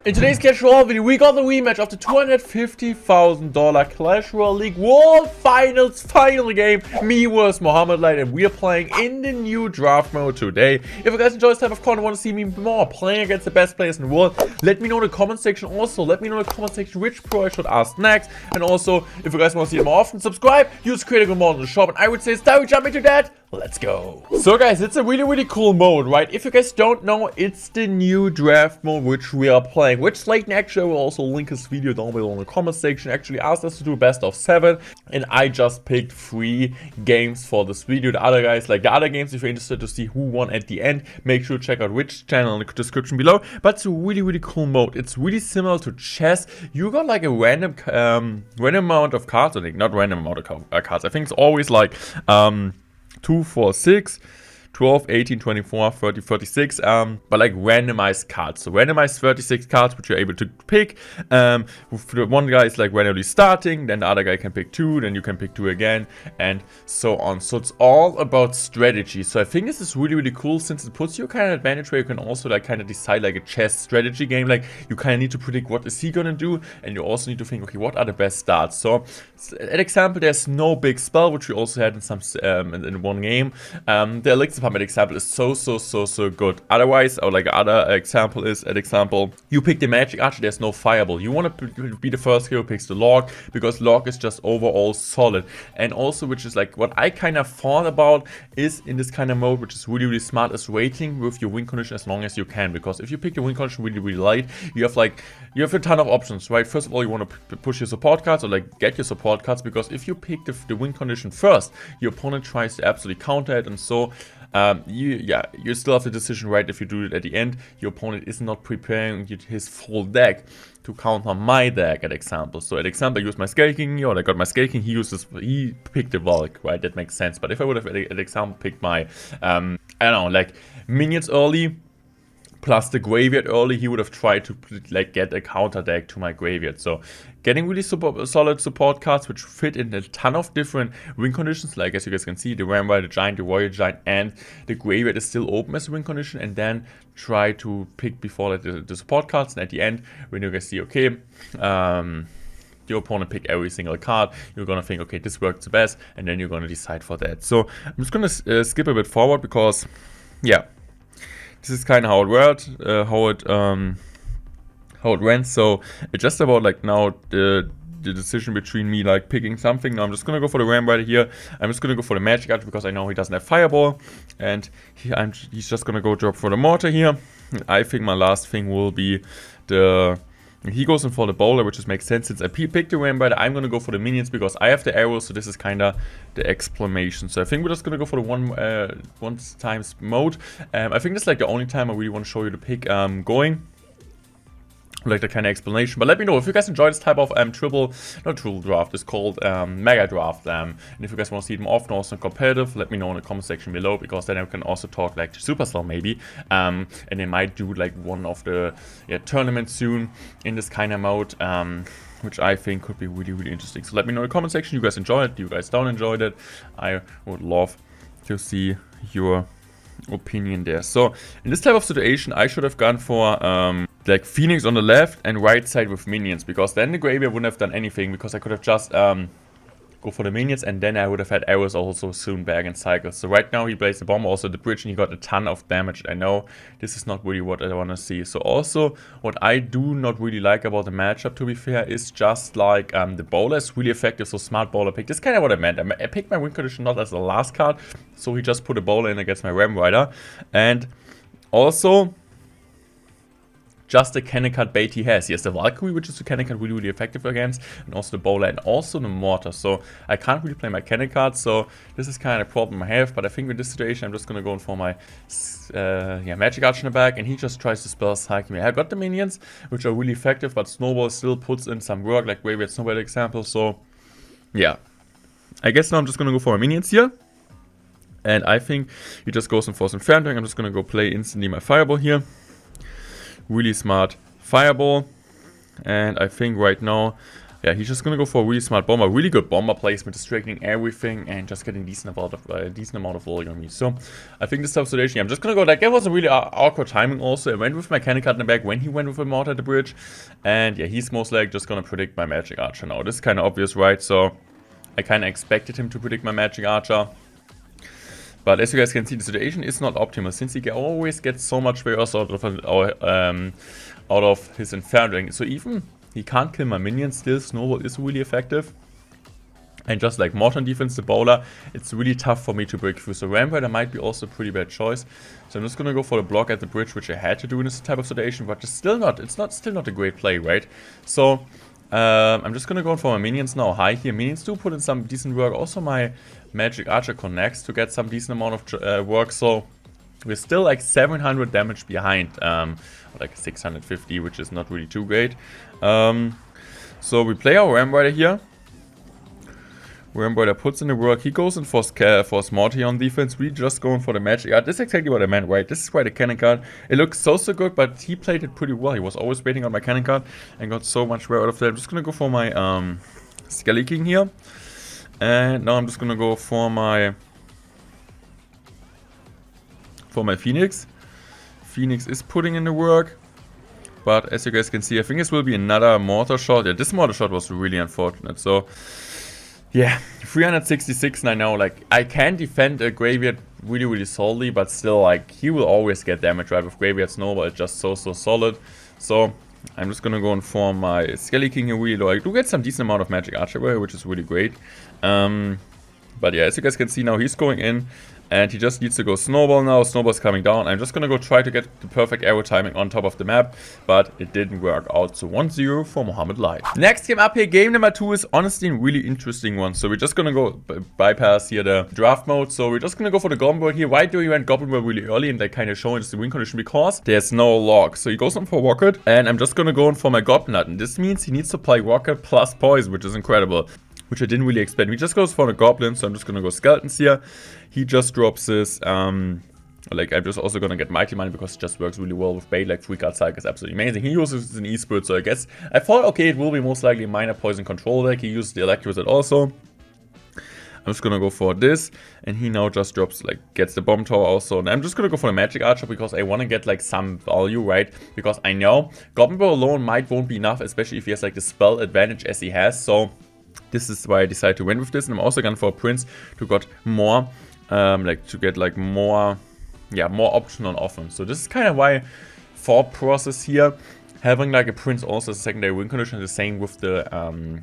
In today's Clash Royale video, we got the rematch of the $250,000 Clash Royale League World Finals final game. Me versus Mohamed Light, and we are playing in the new draft mode today. If you guys enjoy this type of content and want to see me more playing against the best players in the world, let me know in the comment section. Also, let me know in the comment section which pro I should ask next. And also, if you guys want to see it more often, subscribe, use critical mode in the shop. And I would say it's time we jump into that. Let's go. So guys, it's a really cool mode, right? If you guys don't know, it's the new draft mode which we are playing, which Slayton actually, I will also link his video down below in the comment section. Actually asked us to do best of 7, and I just picked 3 games for this video. The other guys, like the other games, if you're interested to see who won at the end, make sure to check out which channel in the description below. But it's a really cool mode. It's really similar to chess. You got like a random amount of cards, or like not random amount of cards. I think it's always like 2, 4, 6, 12, 18, 24, 30, 36, but like randomized cards. So randomized 36 cards, which you're able to pick. One guy is like randomly starting, then the other guy can pick 2, then you can pick 2 again, and so on. So it's all about strategy. So I think this is really cool, since it puts you kind of advantage where you can also like kind of decide like a chess strategy game. Like you kind of need to predict what is he gonna do, and you also need to think, okay, what are the best starts? So an example, there's no big spell, which we also had in some in one game. The elixir pump example is so good. Otherwise, or like other example is you pick the magic archer, there's no fireball. You want to be the first hero who picks the log, because log is just overall solid. And also, which is like what I kind of thought about is in this kind of mode, which is really smart, is waiting with your win condition as long as you can. Because if you pick the win condition really light, you have a ton of options, right? First of all, you want to push your support cards, or like get your support cards, because if you pick the win condition first, your opponent tries to absolutely counter it, and so you still have the decision, right? If you do it at the end, your opponent is not preparing his full deck to counter my deck, at example. So at example, I use my Scale King here, or I got my Scale King, he picked the Valk, right? That makes sense. But if I would have at example picked my I don't know, like minions early plus the graveyard early, he would have tried to like get a counter deck to my graveyard. So getting really solid support cards which fit in a ton of different win conditions. Like as you guys can see, the Vampire, the Giant, the Warrior Giant, and the graveyard is still open as a win condition. And then try to pick before the support cards. And at the end, when you guys see, okay, your opponent pick every single card, you're gonna think, okay, this works the best, and then you're gonna decide for that. So I'm just gonna skip a bit forward, because yeah, this is kind of how it worked, how it went. So it's just about like now the decision between me like picking something. Now I'm just gonna go for the Ram Rider here. I'm just gonna go for the Magic Archer, because I know he doesn't have Fireball, and he's just gonna go drop for the Mortar here. And I think my last thing will be he goes in for the Bowler, which just makes sense. Since I picked the Ram Rider, I'm gonna go for the minions, because I have the arrows. So this is kind of the exclamation. So I think we're just gonna go for the one times mode. I think this is like the only time I really want to show you the pick going. Like the kind of explanation. But let me know if you guys enjoy this type of triple draft. It's called mega draft. And if you guys want to see them often, also in competitive, let me know in the comment section below, because then I can also talk like to Supercell maybe. And they might do like one of the tournaments soon in this kind of mode, which I think could be really interesting. So let me know in the comment section. You guys enjoyed it? You guys don't enjoyed it? I would love to see your opinion there. So in this type of situation, I should have gone for like Phoenix on the left and right side with minions, because then the graveyard wouldn't have done anything, because I could have just go for the minions, and then I would have had arrows also soon back in cycles. So right now he plays the bomb, also the bridge, and he got a ton of damage. I know this is not really what I want to see. So also what I do not really like about the matchup, to be fair, is just like the Bowler is really effective. So smart Bowler pick. This is kind of what I meant. I picked my win condition not as the last card, so he just put a Bowler in against my Ram Rider. And also just the cannon card bait he has. He has the Valkyrie, which is the cannon card really effective against, and also the Bowler, and also the Mortar. So I can't really play my cannon card, so this is kind of a problem I have. But I think with this situation, I'm just gonna go in for my Magic Archer in the back, and he just tries to spell cycle me. I got the minions, which are really effective, but Snowball still puts in some work, like Graveyard Snowball example. So yeah, I guess now I'm just gonna go for my minions here. And I think he just goes in for some Phantom. I'm just gonna go play instantly my Fireball here. Really smart Fireball, and I think right now Yeah, he's just gonna go for a really smart bomber, really good bomber placement, distracting everything and just getting decent amount of volume on me. So I think this type of situation, yeah, I'm just gonna go like that was a really awkward timing also. I went with my cannon card in the back when he went with a mortar at the bridge, and yeah, he's most likely just gonna predict my magic archer now. This is kind of obvious, right? So I kind of expected him to predict my magic archer. But as you guys can see, the situation is not optimal since he always gets so much chaos out of his Inferno. So even he can't kill my minions, still Snowball is really effective. And just like Morton defense, the bowler, it's really tough for me to break through. So Rampart might be also a pretty bad choice. So I'm just gonna go for the block at the bridge, which I had to do in this type of situation, but it's still not a great play, right? So I'm just gonna go for my minions now high here. Minions do put in some decent work. Also my magic archer connects to get some decent amount of work. So we're still like 700 damage behind, like 650, which is not really too great. So we play our Ramrider here. Ramrider puts in the work. He goes in for smart here on defense. We just going for the magic art. This is exactly what I meant, right? This is why the cannon card. It looks so good, but he played it pretty well. He was always waiting on my cannon card and got so much wear out of that. I'm just gonna go for my Skelly King here. And now I'm just gonna go for my Phoenix. Phoenix is putting in the work. But as you guys can see, I think this will be another mortar shot. Yeah, this mortar shot was really unfortunate. So yeah, 366 and I know like I can defend a graveyard really solidly, but still like he will always get damage, right? With graveyard snowball, it's just so solid. So I'm just gonna go in for my Skelly King here really low. I do get some decent amount of magic archer, which is really great. But yeah, as you guys can see now, he's going in. And he just needs to go Snowball now. Snowball's coming down. I'm just going to go try to get the perfect arrow timing on top of the map. But it didn't work out. So 1-0 for Mohamed Light. Next game up here, game number 2 is honestly a really interesting one. So we're just going to go bypass here the draft mode. So we're just going to go for the Goblin World here. Why do we went Goblin World really early and like kind of showing us the win condition? Because there's no log. So he goes on for Rocket. And I'm just going to go in for my Goblin Nut. And this means he needs to play Rocket plus Poison, which is incredible. Which I didn't really expect. He just goes for the Goblin, so I'm just gonna go Skeletons here. He just drops his, like I'm just also gonna get Mighty Money because it just works really well with bait. Like 3-card cycle is absolutely amazing. He uses an E-Spirit, so I thought okay, it will be most likely a minor poison control deck. He uses the Electrocute also. I'm just gonna go for this, and he now just drops like gets the Bomb Tower also. And I'm just gonna go for the Magic Archer because I want to get like some value, right? Because I know Goblin Bow alone won't be enough, especially if he has like the spell advantage as he has. So this is why I decided to win with this, and I'm also going for a Prince to get more, more option on offense. So this is kind of why thought process here, having like a Prince also as a secondary win condition, the same with the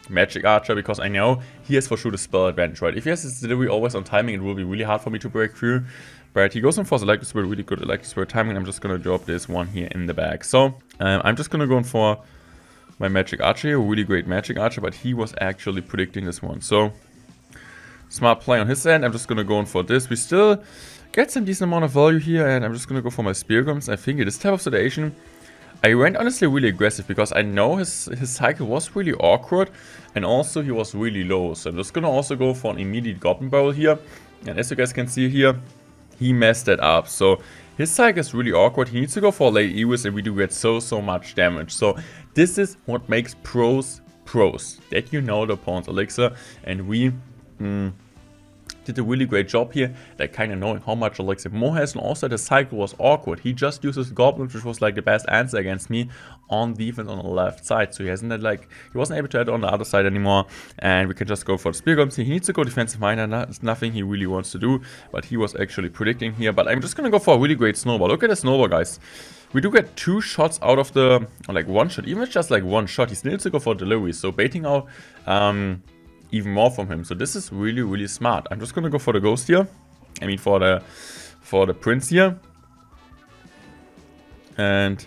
Magic Archer, because I know he has for sure the spell advantage, right? If he has his delivery always on timing, it will be really hard for me to break through. But he goes in for the Electric Spirit, really good Electric Spirit timing. I'm just going to drop this one here in the bag. So I'm just going to go in for my Magic Archer here, really great Magic Archer, but he was actually predicting this one. So smart play on his end. I'm just gonna go in for this. We still get some decent amount of value here, and I'm just gonna go for my Spear Guns. I think in this type of situation, I went honestly really aggressive because I know his cycle was really awkward, and also he was really low. So I'm just gonna also go for an immediate Goblin Barrel here, and as you guys can see here, he messed that up. So his cycle is really awkward. He needs to go for late Ewis, and we do get so much damage. So this is what makes pros. That you know the opponent's elixir, and we did a really great job here, like kind of knowing how much elixir Mo has, and also the cycle was awkward. He just uses Goblins, which was like the best answer against me on defense on the left side. So he wasn't able to add on the other side anymore, and we can just go for the Spear Guns. He needs to go defensive miner. That's nothing he really wants to do, but he was actually predicting here. But I'm just gonna go for a really great Snowball. Look at the Snowball, guys. We do get 2 shots out of the, or like 1 shot, even if it's just like 1 shot. He still needs to go for delivery, so baiting out even more from him. So this is really smart. I'm just gonna go for the Ghost here. I mean for the Prince here. And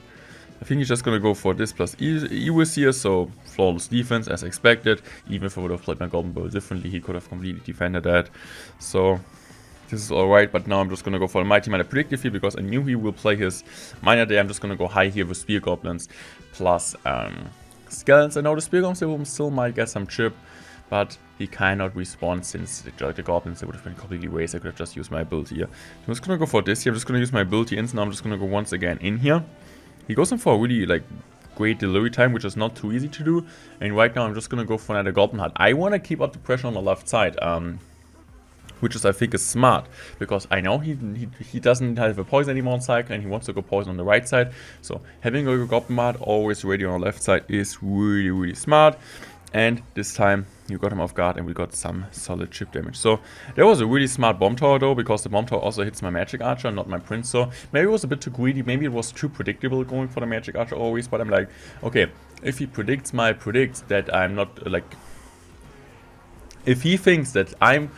I think he's just gonna go for this plus Ewis here, so flawless defense as expected. Even if I would have played my Goblin Bow differently, he could have completely defended that. So this is alright, but now I'm just gonna go for a Mighty Miner predictive here because I knew he will play his Miner there. I'm just gonna go high here with Spear Goblins plus Skeletons. I know the Spear Goblins still might get some chip, but he cannot respond since the Goblins, they would have been completely wasted. I could have just used my ability here. I'm just gonna go for this here. I'm just gonna use my ability in, so now I'm just gonna go once again in here. He goes in for a really like great delivery time, which is not too easy to do. And right now I'm just gonna go for another Goblin Heart. I want to keep up the pressure on the left side, which is I think is smart, because I know he doesn't have a poison anymore on cycle and he wants to go poison on the right side. So having a Goblin Heart always ready on the left side is really smart. And this time you got him off guard and we got some solid chip damage. So that was a really smart bomb tower though, because the bomb tower also hits my magic archer, not my prince. So maybe it was a bit too greedy, maybe it was too predictable going for the magic archer always, but I'm like, okay, if he predicts that I'm not like, if he thinks that I'm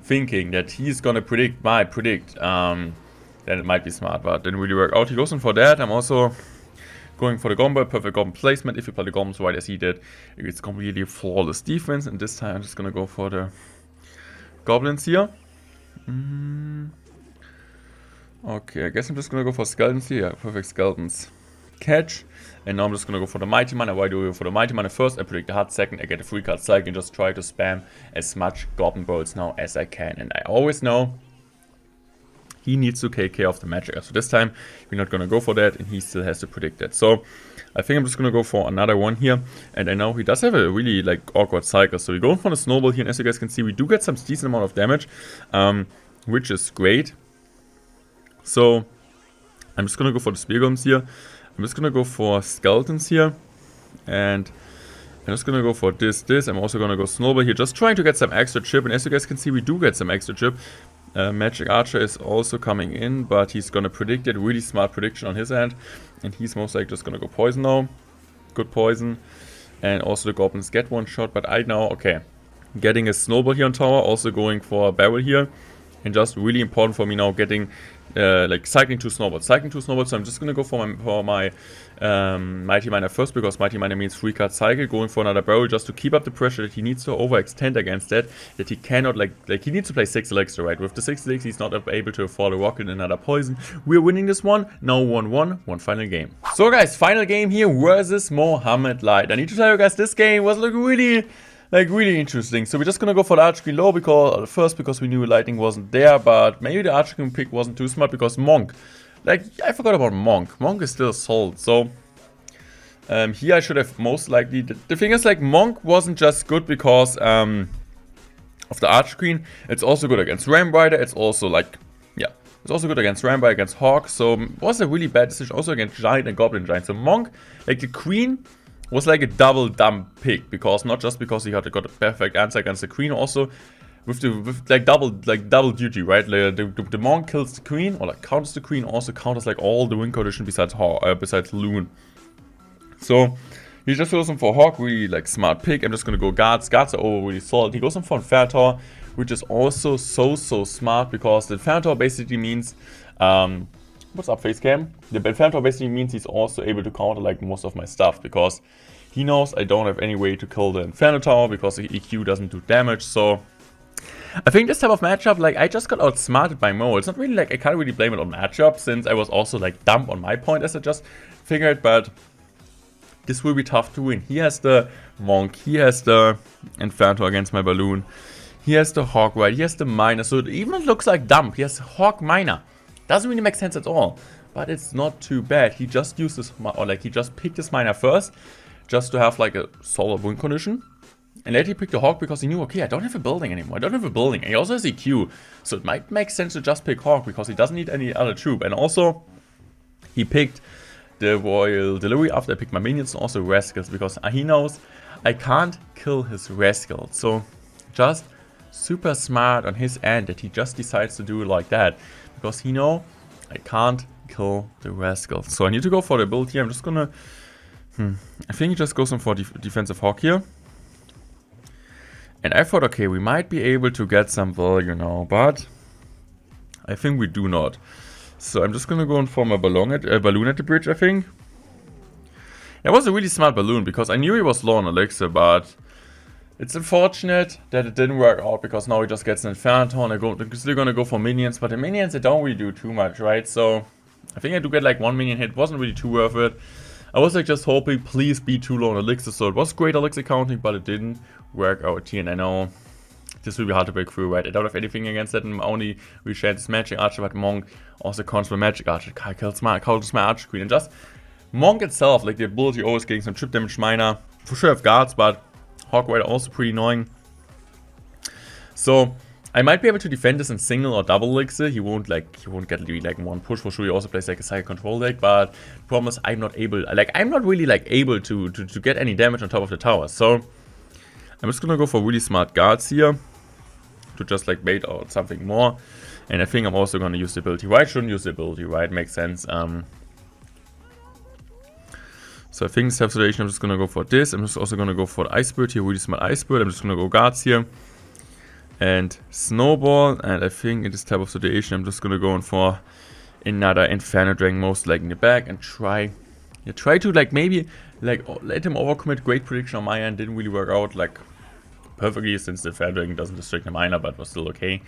thinking that he's gonna predict then it might be smart, but didn't really work out. He goes in for that. I'm also going for the Goblin, perfect Goblin placement. If you play the Goblins right as he did, it's completely flawless defense. And this time I'm just gonna go for the Goblins here. Okay, I guess I'm just gonna go for Skeletons here. Yeah, perfect Skeletons. Catch. And now I'm just gonna go for the Mighty Miner. Why do I go for the Mighty Miner first? I predict the Heart second. I get a free card cycle and just try to spam as much Goblin Bolts now as I can. And I always know he needs to take care of the magic. So this time we're not gonna go for that, and he still has to predict that. So I think I'm just gonna go for another one here. And I know he does have a really like awkward cycle. So we're going for the snowball here, and as you guys can see, we do get some decent amount of damage, which is great. So I'm just gonna go for the spear golems here. I'm just gonna go for skeletons here, and I'm just gonna go for this. I'm also gonna go snowball here, just trying to get some extra chip. And as you guys can see, we do get some extra chip. Magic Archer is also coming in, but he's gonna predict it. Really smart prediction on his end, and he's most likely just gonna go poison now. Good poison, and also the goblins get one shot. But I know, okay, getting a snowball here on tower, also going for a barrel here, and just really important for me now getting like cycling two snowballs. So I'm just gonna go for my Mighty Miner first, because Mighty Miner means 3 card cycle, going for another barrel just to keep up the pressure that he needs to overextend against that he cannot like he needs to play 6 elixir, right? With the 6 elixir he's not able to afford a rocket and another poison. We're winning this one, now 1-1, one final game. So guys, final game here versus Mohamed Light. I need to tell you guys, this game was really interesting. So we're just gonna go for the Archqueen low because we knew lightning wasn't there, but maybe the Archqueen pick wasn't too smart because Monk, like I forgot about Monk. Monk is still sold. So here I should have most likely. The thing is, like, Monk wasn't just good because of the Archqueen. It's also good against Ram Rider. It's also like, yeah, it's also good against Ram Rider, against Hawk. So it was a really bad decision also against Giant and Goblin Giant. So Monk, like the Queen, was like a double dumb pick, because not just because he got a perfect answer against the Queen, also with double duty, right? Like, the Monk kills the Queen, or like counters the Queen, also counters like all the win condition besides Loon. So he just goes in for Hawk, really like smart pick. I'm just gonna go guards. Guards are over really solid. He goes in for Inferno Tower, which is also so smart, because the Inferno Tower basically means what's up, Facecam? The Inferno Tower basically means he's also able to counter like most of my stuff, because he knows I don't have any way to kill the Inferno Tower because the EQ doesn't do damage. So I think this type of matchup, like, I just got outsmarted by Mo. It's not really like, I can't really blame it on matchup, since I was also like dumb on my point, as I just figured, but this will be tough to win. He has the Monk, he has the Inferno against my Balloon, he has the Hawk, right? He has the Miner, so it even looks like dump. He has Hawk Miner. Doesn't really make sense at all, but it's not too bad. He just used this, or like he just picked his Miner first, just to have like a solid win condition. And later he picked the Hawk because he knew, okay, I don't have a building anymore. I don't have a building. And he also has EQ, so it might make sense to just pick Hawk because he doesn't need any other troop. And also, he picked the Royal Delivery after I picked my minions, and also Rascals, because he knows I can't kill his Rascal. So just super smart on his end that he just decides to do it like that, because he knows I can't kill the Rascal. So I need to go for the build here. I'm just gonna I think he just goes in for defensive Hawk here. And I thought, okay, we might be able to get some value now, but I think we do not. So I'm just gonna go in for my balloon at the bridge, I think. It was a really smart balloon, because I knew he was low on elixir, but it's unfortunate that it didn't work out, because now he just gets an Inferno, and I'm still gonna go for minions, but the minions, they don't really do too much, right? So I think I do get like 1 minion hit. Wasn't really too worth it. I was like just hoping, please be too low on elixir. So it was great elixir counting, but it didn't work out here. And I know this will be hard to break through, right? I don't have anything against that, and my only chance is Magic Archer, but Monk also counts my Magic Archer. Kills my Archer Queen, and just Monk itself, like the ability always getting some chip damage minor. For sure have guards, but Hawk Rider also pretty annoying. So I might be able to defend this in single or double elixir. He won't get really like one push. For sure he also plays like a psychic control deck, but the problem is I'm not really like able to get any damage on top of the tower. So I'm just gonna go for really smart guards here to just like bait out something more. And I think I'm also gonna use the ability right. Shouldn't use the ability right, makes sense. So I think self-sedation, I'm just gonna go for this. I'm just also gonna go for the Ice Bird here, really smart Ice Bird. I'm just gonna go guards here. And Snowball, and I think in this type of situation, I'm just gonna go in for another Inferno Dragon, most likely in the back, and try to like maybe like let him overcommit. Great prediction on my end, didn't really work out like perfectly since the Inferno Dragon doesn't distract the minor, but was still okay.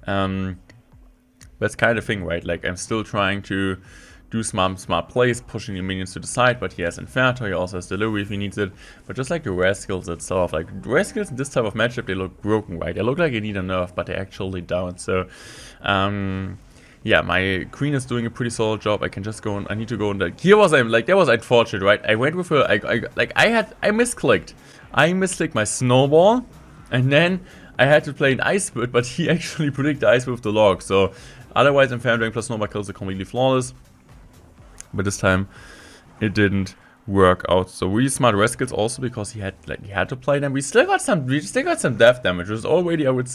That's kind of thing, right? Like I'm still trying to do smart plays, pushing the minions to the side, but he has Inferno, he also has delivery if he needs it. But just like the Rascals itself, like Rascals in this type of matchup, they look broken, right? They look like they need a nerf, but they're actually down. So yeah, my Queen is doing a pretty solid job. I can just go and I need to go and like here was that was unfortunate, right? I went with I misclicked. I misclicked my Snowball, and then I had to play an Ice Bird, but he actually predicted Ice Bird with the log. So otherwise Inferno Dragon plus Snowball kills are completely flawless. But this time it didn't work out. So really smart Rascals also because he had to play them. We still got some death damage, which is already I would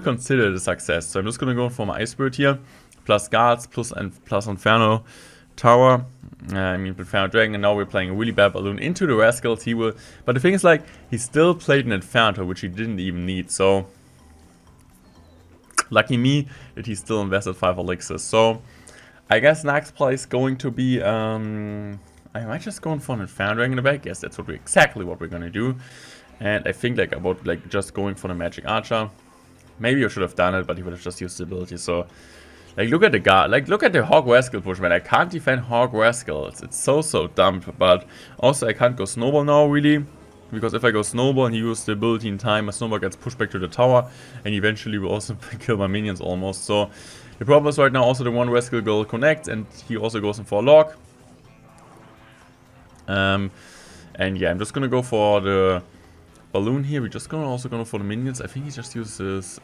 consider it a success. So I'm just gonna go for my Ice Bird here, plus guards, plus Inferno Tower. I mean Inferno Dragon, and now we're playing a really bad balloon into the Rascals. But the thing is like he still played an Inferno, which he didn't even need. So lucky me that he still invested 5 elixirs. So I guess next play is going to be, I might just go for an Inferno Dragon in the back. Yes, that's exactly what we're gonna do. And I think about just going for the Magic Archer. Maybe I should have done it, but he would have just used the ability. So, like look at the guard, look at the Hawk Rascal push, man. I can't defend Hawk Rascals. It's so dumb. But also I can't go Snowball now really. Because if I go Snowball and he uses the ability in time, my Snowball gets pushed back to the tower. And eventually will also kill my minions almost. So the problem is right now also the one Rascal will connect and he also goes in for a log. And yeah, I'm just gonna go for the balloon here. We're just also gonna for the minions. I think he just uses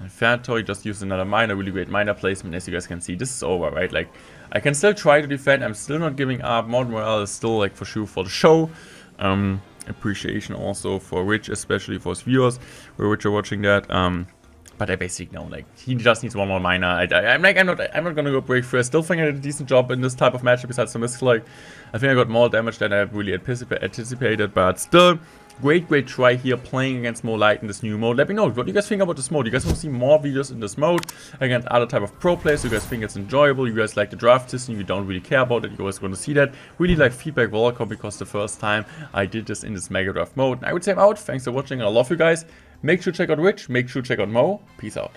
Inferno, he just used another minor, really great minor placement. As you guys can see, this is over, right? Like I can still try to defend, I'm still not giving up. Modern Royale is still like for sure for the show. Appreciation also for Rich, especially for his viewers which are watching that. But I basically know, like, he just needs one more minor. I'm not gonna go break through. I still think I did a decent job in this type of matchup besides the misclick. I think I got more damage than I really anticipated, but still, great try here playing against Mohamed Light in this new mode. Let me know, what do you guys think about this mode? Do you guys want to see more videos in this mode against other type of pro players? Do you guys think it's enjoyable? You guys like the draft system? You don't really care about it? You guys want to see that? Really like feedback, welcome, because the first time I did this in this mega draft mode. And I would say I'm out. Thanks for watching and I love you guys. Make sure to check out Rich, make sure to check out Mo. Peace out.